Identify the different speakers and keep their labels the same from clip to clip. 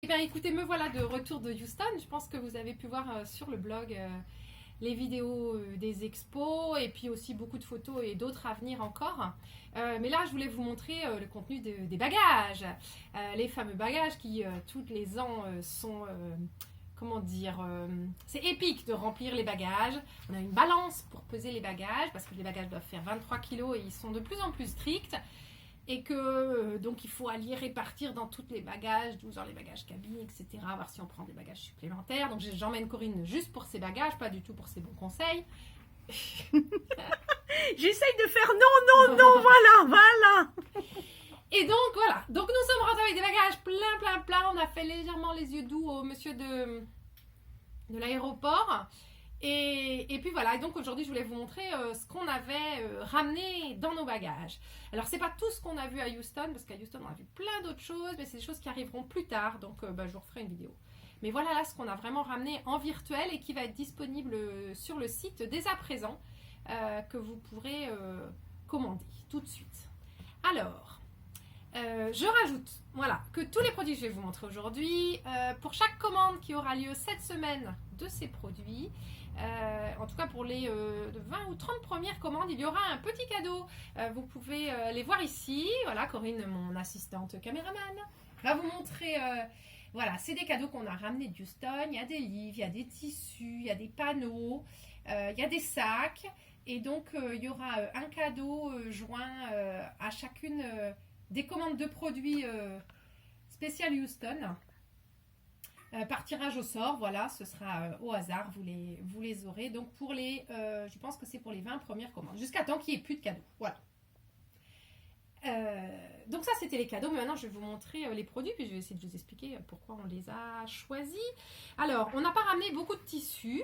Speaker 1: bien écoutez, me voilà de retour de Houston. Je pense que vous avez pu voir sur le blog les vidéos des expos et puis aussi beaucoup de photos et d'autres à venir encore. Mais là, je voulais vous montrer le contenu des bagages. Les fameux bagages qui, tous les ans, sont... comment dire, c'est épique de remplir les bagages. On a une balance pour peser les bagages parce que les bagages doivent faire 23 kilos et ils sont de plus en plus stricts. Et que donc il faut aller répartir dans tous les bagages, 12 heures les bagages cabine, etc. Voir si on prend des bagages supplémentaires. Donc j'emmène Corinne juste pour ses bagages, pas du tout pour ses bons conseils.
Speaker 2: J'essaye de faire non, voilà.
Speaker 1: Et donc voilà, donc nous sommes rentrés avec des bagages plein. On a fait légèrement les yeux doux au monsieur de l'aéroport. Et puis voilà, et donc aujourd'hui je voulais vous montrer ce qu'on avait ramené dans nos bagages. Alors c'est pas tout ce qu'on a vu à Houston, parce qu'à Houston on a vu plein d'autres choses, mais c'est des choses qui arriveront plus tard, donc je vous referai une vidéo. Mais voilà là ce qu'on a vraiment ramené en virtuel et qui va être disponible sur le site dès à présent, que vous pourrez commander tout de suite. Alors, je rajoute voilà, que tous les produits que je vais vous montrer aujourd'hui, pour chaque commande qui aura lieu cette semaine de ces produits, en tout cas pour les 20 ou 30 premières commandes, il y aura un petit cadeau. Vous pouvez les voir ici. Voilà, Corinne, mon assistante caméraman, va vous montrer. Voilà, c'est des cadeaux qu'on a ramenés d'Houston. Il y a des livres, il y a des tissus, il y a des panneaux, il y a des sacs. Et donc, il y aura un cadeau joint à chacune des commandes de produits spécial Houston. Par tirage au sort, voilà, ce sera au hasard, vous les aurez. Donc pour les, je pense que c'est pour les 20 premières commandes, jusqu'à temps qu'il n'y ait plus de cadeaux. Voilà. Donc ça c'était les cadeaux, mais maintenant je vais vous montrer les produits, puis je vais essayer de vous expliquer pourquoi on les a choisis. Alors, on n'a pas ramené beaucoup de tissus.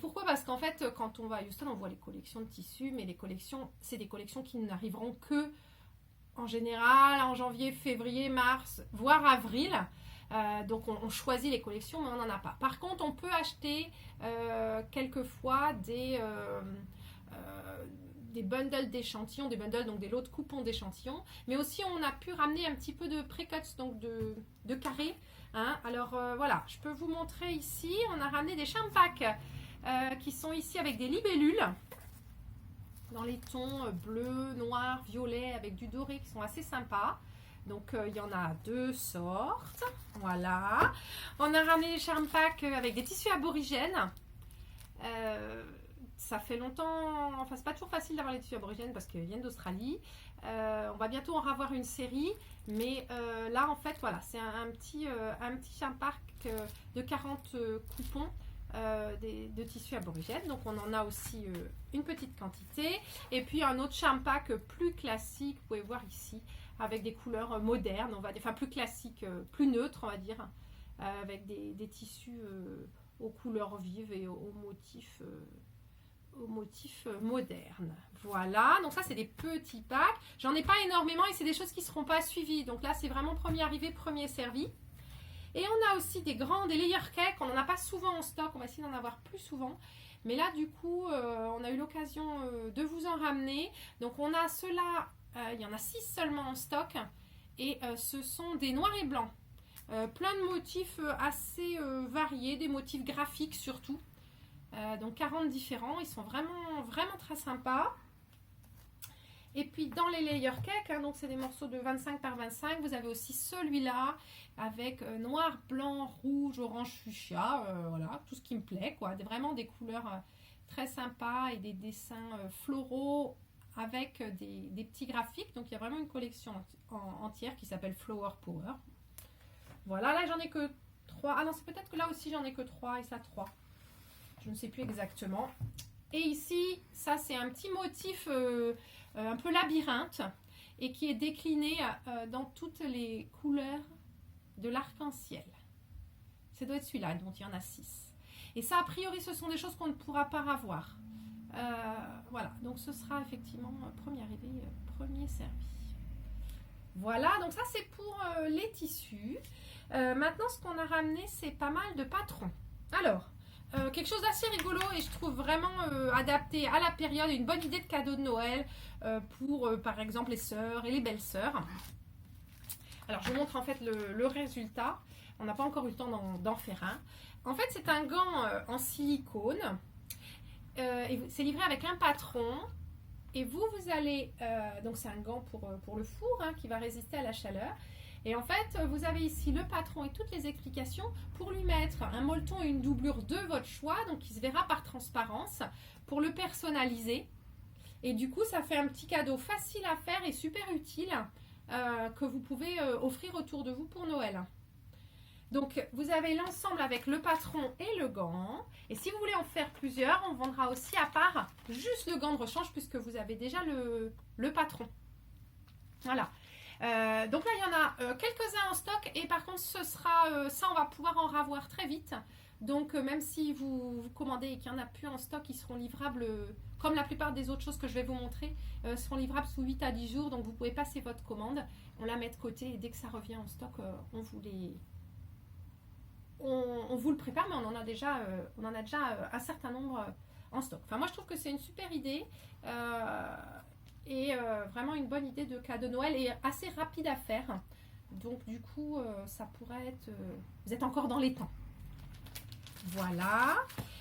Speaker 1: Pourquoi? Parce qu'en fait, quand on va à Houston, on voit les collections de tissus, mais les collections, c'est des collections qui n'arriveront que, en général, en janvier, février, mars, voire avril. Donc on choisit les collections, mais on n'en a pas. Par contre, on peut acheter quelquefois des bundles d'échantillons, des bundles, donc des lots de coupons d'échantillons. Mais aussi, on a pu ramener un petit peu de pré-cuts, donc de carrés. Hein. Alors voilà, je peux vous montrer ici. On a ramené des champacks qui sont ici avec des libellules dans les tons bleu, noir, violet, avec du doré qui sont assez sympas. Donc, il y en a deux sortes. Voilà. On a ramené les charm packs avec des tissus aborigènes. Ça fait longtemps... Enfin, c'est pas toujours facile d'avoir les tissus aborigènes parce qu'ils viennent d'Australie. On va bientôt en revoir une série. Mais là, en fait, voilà, c'est un petit charm pack de 40 coupons de tissus aborigènes. Donc, on en a aussi une petite quantité. Et puis, un autre charm pack plus classique, vous pouvez voir ici, avec des couleurs modernes, on va dire, enfin plus classiques, plus neutres, on va dire, avec des tissus aux couleurs vives et aux motifs modernes. Voilà, donc ça c'est des petits packs. J'en ai pas énormément et c'est des choses qui ne seront pas suivies. Donc là c'est vraiment premier arrivé, premier servi. Et on a aussi des layer cakes, on n'en a pas souvent en stock, on va essayer d'en avoir plus souvent. Mais là du coup, on a eu l'occasion de vous en ramener. Donc on a ceux-là. Il y en a 6 seulement en stock et ce sont des noirs et blancs. Plein de motifs assez variés, des motifs graphiques surtout. Donc 40 différents, ils sont vraiment très sympas. Et puis dans les layer cakes, hein, donc c'est des morceaux de 25 par 25, vous avez aussi celui-là avec noir, blanc, rouge, orange, fuchsia, voilà, tout ce qui me plaît, quoi. Vraiment des couleurs très sympas et des dessins floraux avec des petits graphiques. Donc il y a vraiment une collection entière qui s'appelle Flower Power. Voilà, là j'en ai que 3. Ah non, c'est peut-être que là aussi j'en ai que 3 et ça 3. Je ne sais plus exactement. Et ici, ça c'est un petit motif un peu labyrinthe et qui est décliné dans toutes les couleurs de l'arc-en-ciel. Ça doit être celui-là, dont il y en a 6. Et ça, a priori, ce sont des choses qu'on ne pourra pas avoir. Voilà, donc ce sera effectivement premier arrivé, premier servi. Voilà, donc ça c'est pour les tissus. Maintenant, ce qu'on a ramené, c'est pas mal de patrons. Alors, quelque chose d'assez rigolo et je trouve vraiment adapté à la période, une bonne idée de cadeau de Noël pour par exemple les sœurs et les belles-sœurs. Alors, je vous montre en fait le résultat. On n'a pas encore eu le temps d'en faire un. En fait, c'est un gant en silicone. C'est livré avec un patron. Et vous allez... donc, c'est un gant pour le four hein, qui va résister à la chaleur. Et en fait, vous avez ici le patron et toutes les explications pour lui mettre un molleton et une doublure de votre choix. Donc, il se verra par transparence pour le personnaliser. Et du coup, ça fait un petit cadeau facile à faire et super utile que vous pouvez offrir autour de vous pour Noël. Donc, vous avez l'ensemble avec le patron et le gant. Et si vous voulez en faire plusieurs, on vendra aussi à part juste le gant de rechange puisque vous avez déjà le patron. Voilà. Donc là, il y en a quelques-uns en stock. Et par contre, ce sera ça, on va pouvoir en ravoir très vite. Donc, même si vous commandez et qu'il n'y en a plus en stock, ils seront livrables, comme la plupart des autres choses que je vais vous montrer, seront livrables sous 8 à 10 jours. Donc, vous pouvez passer votre commande. On la met de côté et dès que ça revient en stock, on vous le prépare, mais on en a déjà un certain nombre en stock. Enfin, moi, je trouve que c'est une super idée et vraiment une bonne idée de cadeau Noël et assez rapide à faire. Donc, du coup, ça pourrait être... vous êtes encore dans les temps. Voilà.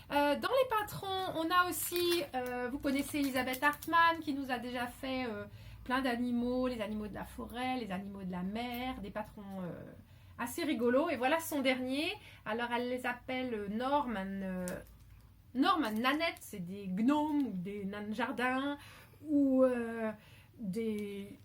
Speaker 1: Dans les patrons, on a aussi, vous connaissez Elisabeth Hartmann qui nous a déjà fait plein d'animaux, les animaux de la forêt, les animaux de la mer, des patrons... assez rigolo. Et voilà son dernier. Alors, elle les appelle Norman Nanette. C'est des gnomes ou des nains de jardin ou des...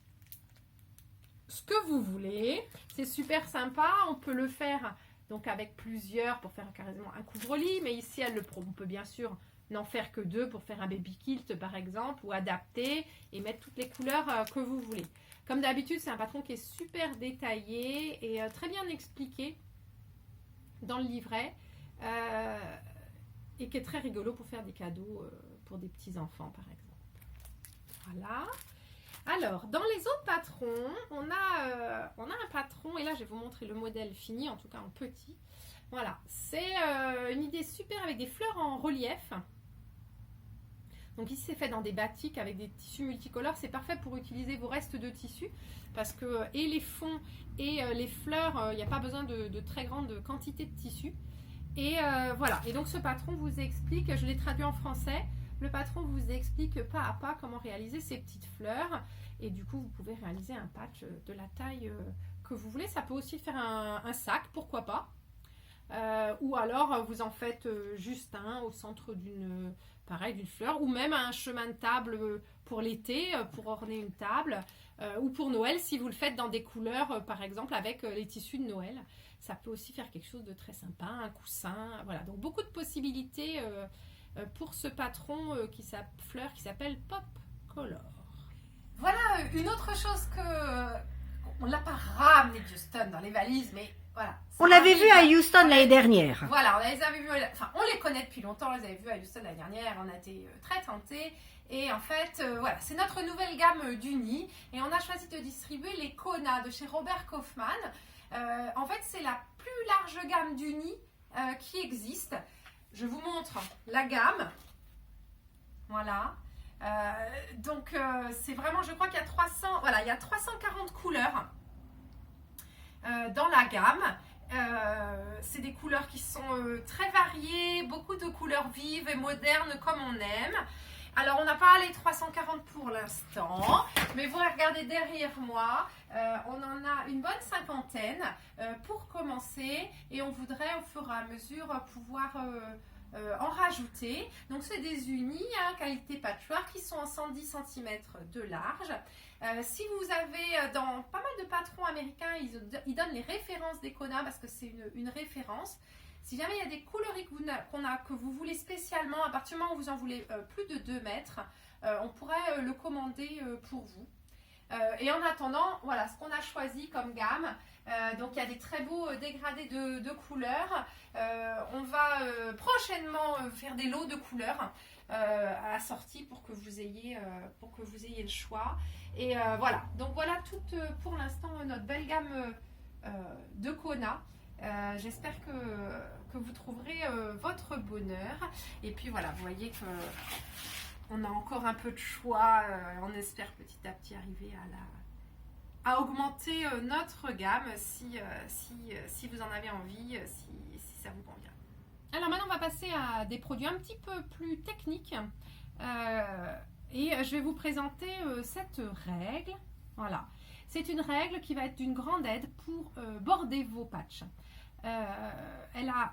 Speaker 1: ce que vous voulez. C'est super sympa. On peut le faire donc avec plusieurs pour faire carrément un couvre-lit. Mais ici, on peut bien sûr n'en faire que 2 pour faire un baby kilt par exemple ou adapter et mettre toutes les couleurs que vous voulez. Comme d'habitude, c'est un patron qui est super détaillé et très bien expliqué dans le livret et qui est très rigolo pour faire des cadeaux pour des petits-enfants, par exemple. Voilà. Alors, dans les autres patrons, on a un patron, et là, je vais vous montrer le modèle fini, en tout cas en petit. Voilà, c'est une idée super avec des fleurs en relief. Donc ici c'est fait dans des batiks avec des tissus multicolores, c'est parfait pour utiliser vos restes de tissus parce que et les fonds et les fleurs, il n'y a pas besoin de très grande quantité de tissus. Et voilà, et donc ce patron vous explique, je l'ai traduit en français, le patron vous explique pas à pas comment réaliser ces petites fleurs et du coup vous pouvez réaliser un patch de la taille que vous voulez. Ça peut aussi faire un sac, pourquoi pas. Ou alors vous en faites juste un au centre d'une fleur, ou même un chemin de table pour l'été, pour orner une table, ou pour Noël si vous le faites dans des couleurs, par exemple avec les tissus de Noël. Ça peut aussi faire quelque chose de très sympa, un coussin, voilà. Donc beaucoup de possibilités pour ce patron fleur qui s'appelle Pop Color. Voilà une autre chose on l'a pas ramené de Houston dans les valises, mais voilà.
Speaker 2: On l'avait vu à Houston l'année dernière.
Speaker 1: Voilà, on les avait vus, enfin on les connaît depuis longtemps, on les avait vus à Houston l'année dernière, on a été très tentés. Et en fait, voilà, c'est notre nouvelle gamme d'unis. Et on a choisi de distribuer les Kona de chez Robert Kaufman. En fait, c'est la plus large gamme d'unis qui existe. Je vous montre la gamme. Voilà. Donc, c'est vraiment, je crois qu'il y a 340 couleurs dans la gamme. C'est des couleurs qui sont très variées, beaucoup de couleurs vives et modernes comme on aime. Alors on n'a pas les 340 pour l'instant, mais vous regardez derrière moi, on en a une bonne cinquantaine pour commencer et on voudrait au fur et à mesure pouvoir en rajouter. Donc c'est des unis qualité patchwork qui sont en 110 cm de large. Si vous avez dans pas mal de patrons américains, ils donnent les références des Kona parce que c'est une référence. Si jamais il y a des coloris que vous voulez spécialement, à partir du moment où vous en voulez plus de 2 mètres, on pourrait le commander pour vous. Et en attendant, voilà ce qu'on a choisi comme gamme. Donc il y a des très beaux dégradés de couleurs. On va prochainement faire des lots de couleurs assortis pour que vous ayez le choix. Et voilà, donc voilà toute pour l'instant notre belle gamme de Kona. J'espère que vous trouverez votre bonheur. Et puis voilà, vous voyez que on a encore un peu de choix. On espère petit à petit arriver à augmenter notre gamme si vous en avez envie, si ça vous convient. Alors maintenant, on va passer à des produits un petit peu plus techniques. Et je vais vous présenter cette règle. Voilà. C'est une règle qui va être d'une grande aide pour border vos patchs. Elle a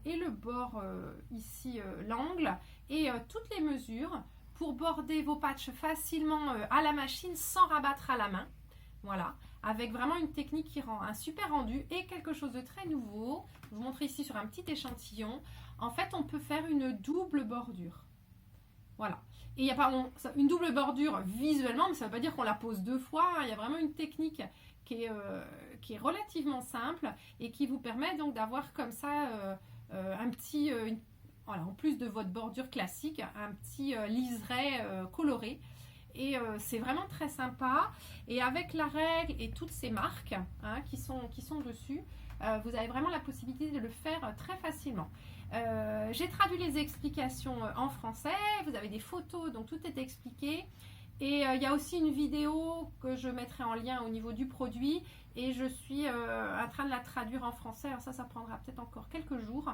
Speaker 1: et le bord ici, l'angle, et toutes les mesures pour border vos patchs facilement à la machine sans rabattre à la main. Voilà, avec vraiment une technique qui rend un super rendu et quelque chose de très nouveau. Je vous montre ici sur un petit échantillon. En fait, on peut faire une double bordure. Voilà. Et il n'y a pas une double bordure visuellement, mais ça ne veut pas dire qu'on la pose 2 fois. Il y a vraiment une technique qui est relativement simple et qui vous permet donc d'avoir comme ça un petit, voilà, en plus de votre bordure classique, un petit liseré coloré. Et c'est vraiment très sympa. Et avec la règle et toutes ces marques qui sont dessus, vous avez vraiment la possibilité de le faire très facilement. J'ai traduit les explications en français. Vous avez des photos, donc tout est expliqué. Et il y a aussi une vidéo que je mettrai en lien au niveau du produit. Et je suis en train de la traduire en français. Alors ça prendra peut-être encore quelques jours.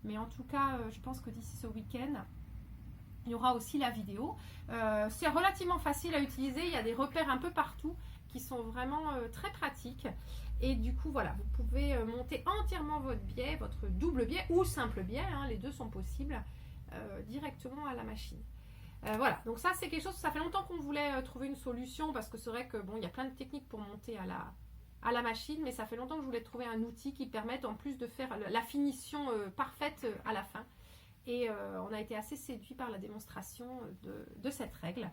Speaker 1: Mais en tout cas, je pense que d'ici ce week-end, il y aura aussi la vidéo. C'est relativement facile à utiliser. Il y a des repères un peu partout qui sont vraiment très pratiques. Et du coup, voilà, vous pouvez monter entièrement votre biais, votre double biais ou simple biais, les deux sont possibles, directement à la machine. Voilà, donc ça c'est quelque chose, ça fait longtemps qu'on voulait trouver une solution parce que c'est vrai que bon, il y a plein de techniques pour monter à la machine, mais ça fait longtemps que je voulais trouver un outil qui permette en plus de faire la finition parfaite à la fin. Et on a été assez séduit par la démonstration de cette règle.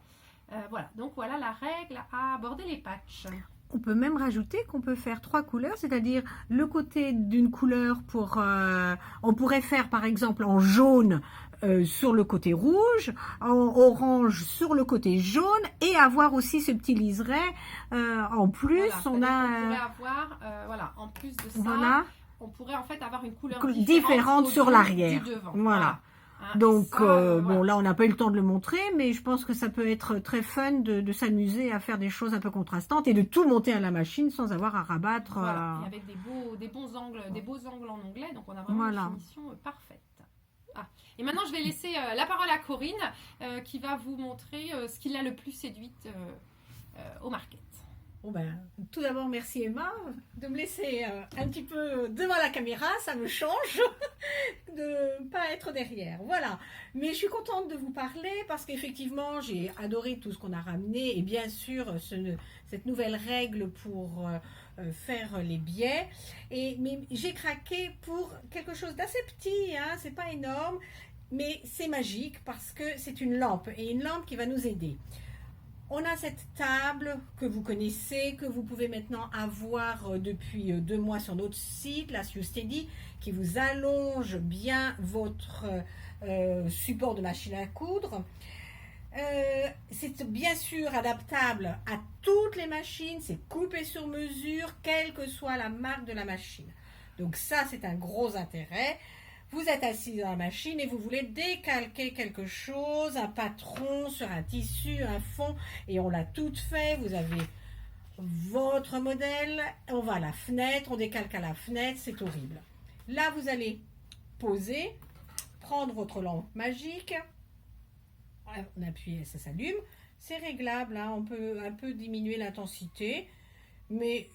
Speaker 1: Voilà, donc voilà la règle à border les patchs.
Speaker 2: On peut même rajouter qu'on peut faire 3 couleurs, c'est-à-dire le côté d'une couleur pour... on pourrait faire par exemple en jaune sur le côté rouge, en orange sur le côté jaune et avoir aussi ce petit liseré en plus.
Speaker 1: Voilà, on pourrait avoir, voilà, en plus de ça,
Speaker 2: voilà,
Speaker 1: on pourrait en fait avoir une couleur
Speaker 2: différente sur l'arrière.
Speaker 1: Voilà.
Speaker 2: Donc,
Speaker 1: ça,
Speaker 2: bon, là, on n'a pas eu le temps de le montrer, mais je pense que ça peut être très fun de s'amuser à faire des choses un peu contrastantes et de tout monter à la machine sans avoir à rabattre.
Speaker 1: Voilà. Et avec des beaux angles en onglet, donc on a vraiment une finition parfaite. Et maintenant, je vais laisser la parole à Corinne, qui va vous montrer ce qui l'a le plus séduite au market.
Speaker 2: Bon ben, tout d'abord, merci Emma de me laisser un petit peu devant la caméra, ça me change de ne pas être derrière. Voilà, mais je suis contente de vous parler parce qu'effectivement, j'ai adoré tout ce qu'on a ramené et bien sûr, cette nouvelle règle pour faire les biais. Mais j'ai craqué pour quelque chose d'assez petit, c'est pas énorme, mais c'est magique parce que c'est une lampe et une lampe qui va nous aider. On a cette table que vous connaissez, que vous pouvez maintenant avoir depuis 2 mois sur notre site, la Steady, qui vous allonge bien votre support de machine à coudre. C'est bien sûr adaptable à toutes les machines, c'est coupé sur mesure, quelle que soit la marque de la machine. Donc ça, c'est un gros intérêt. Vous êtes assis dans la machine et vous voulez décalquer quelque chose, un patron sur un tissu, un fond, et on l'a tout fait. Vous avez votre modèle, on va à la fenêtre, on décalque à la fenêtre, c'est horrible. Là, vous allez poser, prendre votre lampe magique, on appuie, ça s'allume. C'est réglable, on peut un peu diminuer l'intensité, mais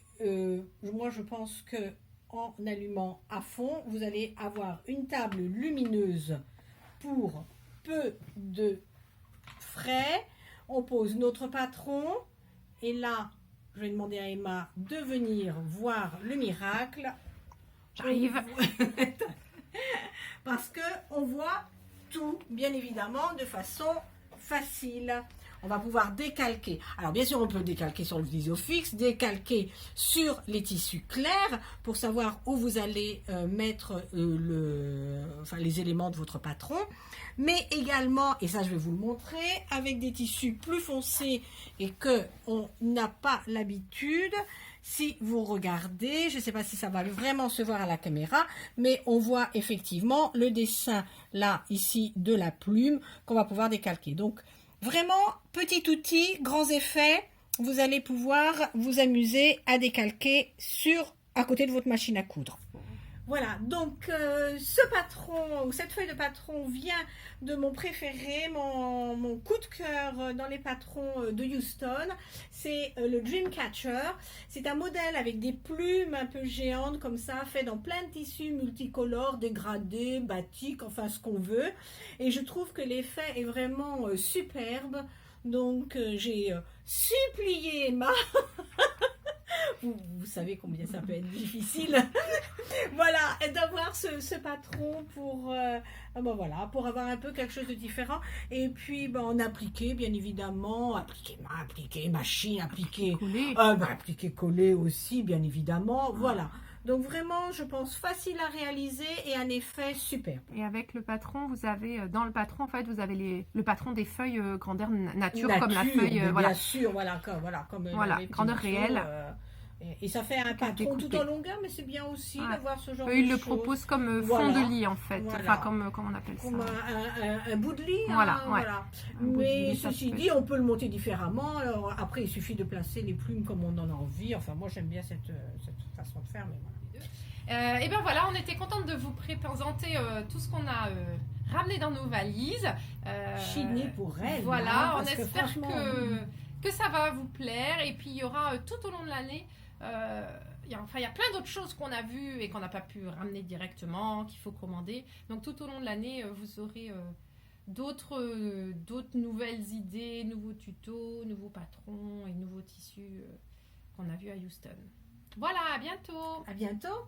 Speaker 2: moi je pense que en allumant à fond, vous allez avoir une table lumineuse pour peu de frais. On pose notre patron et là, je vais demander à Emma de venir voir le miracle.
Speaker 1: J'arrive.
Speaker 2: Parce que on voit tout, bien évidemment, de façon facile. On va pouvoir décalquer. Alors bien sûr, on peut décalquer sur le Visofix, décalquer sur les tissus clairs pour savoir où vous allez mettre les éléments de votre patron. Mais également, et ça je vais vous le montrer, avec des tissus plus foncés et qu'on n'a pas l'habitude. Si vous regardez, je ne sais pas si ça va vraiment se voir à la caméra, mais on voit effectivement le dessin là, ici, de la plume qu'on va pouvoir décalquer. Donc, vraiment, petit outil, grands effets, vous allez pouvoir vous amuser à décalquer à côté de votre machine à coudre. Voilà, donc ce patron ou cette feuille de patron vient de mon préféré, mon coup de cœur dans les patrons de Houston. C'est le Dreamcatcher. C'est un modèle avec des plumes un peu géantes comme ça, fait dans plein de tissus multicolores, dégradés, batik, enfin ce qu'on veut. Et je trouve que l'effet est vraiment superbe. Donc j'ai supplié Emma. Vous savez combien ça peut être difficile. Voilà, d'avoir ce patron pour, pour avoir un peu quelque chose de différent. Et puis, en appliquer, bien évidemment, appliquer main, appliquer machine, appliquer
Speaker 1: Coller.
Speaker 2: Appliquer coller aussi, bien évidemment. Voilà. Donc vraiment, je pense facile à réaliser et un effet superbe.
Speaker 1: Et avec le patron, vous avez dans le patron, en fait, vous avez le patron des feuilles grandeur nature, comme la feuille,
Speaker 2: bien sûr, comme
Speaker 1: grandeur
Speaker 2: morceaux,
Speaker 1: réelle.
Speaker 2: Et ça fait un patron tout en longueur, mais c'est bien aussi d'avoir ce genre de choses.
Speaker 1: Il le propose comme fond de lit, en fait. Enfin, comme on appelle ça.
Speaker 2: Comme un bout de lit.
Speaker 1: Voilà.
Speaker 2: Mais ceci dit, on peut le monter différemment. Alors après, il suffit de placer les plumes comme on en a envie. Enfin, moi, j'aime bien cette façon de faire, mais voilà.
Speaker 1: Et bien voilà, on était contente de vous présenter tout ce qu'on a ramené dans nos valises.
Speaker 2: Chiné pour elle.
Speaker 1: Voilà, on espère que ça va vous plaire. Et puis il y aura tout au long de l'année, il y a plein d'autres choses qu'on a vues et qu'on n'a pas pu ramener directement, qu'il faut commander. Donc tout au long de l'année, vous aurez d'autres nouvelles idées, nouveaux tutos, nouveaux patrons et nouveaux tissus qu'on a vus à Houston. Voilà, à bientôt.
Speaker 2: À bientôt.